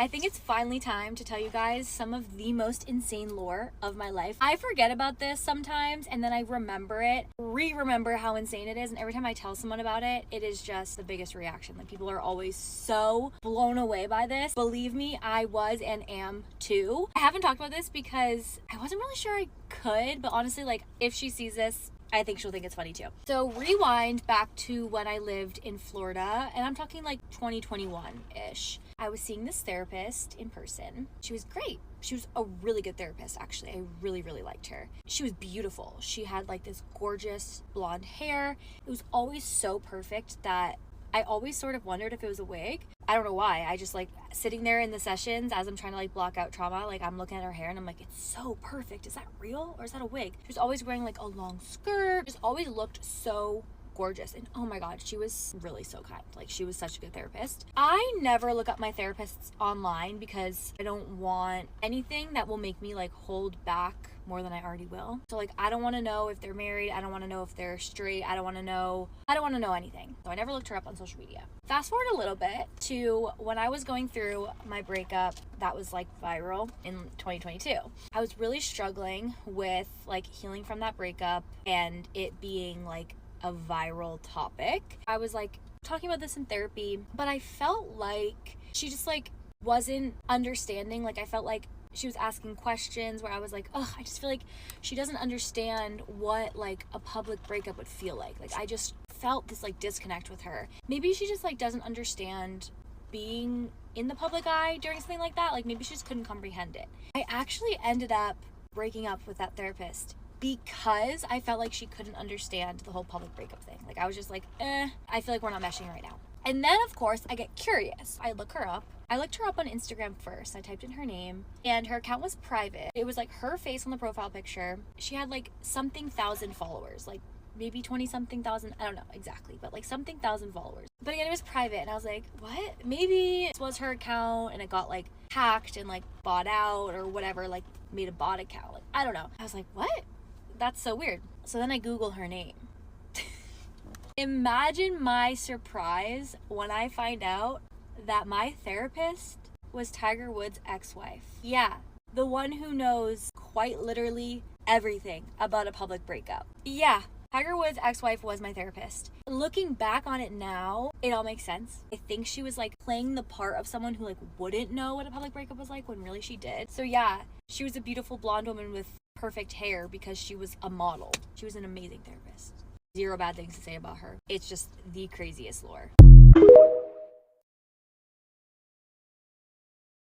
I think it's finally time to tell you guys some of the most insane lore of my life. I forget about this sometimes and then I remember it, remember how insane it is, and every time I tell someone about it, it is just the biggest reaction. Like, people are always so blown away by this. Believe me, I was and am too. I haven't talked about this because I wasn't really sure I could, but honestly, like, if she sees this, I think she'll think it's funny too. So rewind back to when I lived in Florida, and I'm talking like 2021-ish. I was seeing this therapist in person. She was great. She was a really good therapist, actually. I really, really liked her. She was beautiful. She had like this gorgeous blonde hair. It was always so perfect that I always sort of wondered if it was a wig. I don't know why. I just like sitting there in the sessions as I'm trying to like block out trauma, like I'm looking at her hair and I'm like, it's so perfect. Is that real or is that a wig? She was always wearing like a long skirt, just always looked so gorgeous. And oh my God, she was really so kind. Like, she was such a good therapist. I never look up my therapists online because I don't want anything that will make me like hold back more than I already will. So like, I don't want to know if they're married. I don't want to know if they're straight. I don't want to know anything. So I never looked her up on social media. Fast forward a little bit to when I was going through my breakup that was like viral in 2022. I was really struggling with like healing from that breakup and it being like a viral topic. I was like talking about this in therapy, but I felt like she just like wasn't understanding. Like, I felt like she was asking questions where I was like, oh, I just feel like she doesn't understand what like a public breakup would feel like. Like, I just felt this like disconnect with her. Maybe she just like doesn't understand being in the public eye during something like that. Like, maybe she just couldn't comprehend it. I actually ended up breaking up with that therapist because I felt like she couldn't understand the whole public breakup thing. Like, I was just like, I feel like we're not meshing right now. And then, of course, I get curious. I look her up. I looked her up on Instagram first. I typed in her name, and her account was private. It was like her face on the profile picture. She had like something thousand followers, like maybe 20 something thousand. I don't know exactly, but like something thousand followers. But again, it was private, and I was like, what? Maybe this was her account, and it got like hacked and like bought out or whatever, like made a bot account. Like, I don't know. I was like, what? That's so weird. So then I Google her name. Imagine my surprise when I find out that my therapist was Tiger Woods' ex-wife. Yeah, the one who knows quite literally everything about a public breakup. Yeah, Tiger Woods' ex-wife was my therapist. Looking back on it now, it all makes sense. I think she was like playing the part of someone who like wouldn't know what a public breakup was like when really she did. So yeah, she was a beautiful blonde woman with perfect hair because she was a model. She was an amazing therapist. Zero bad things to say about her. It's just the craziest lore.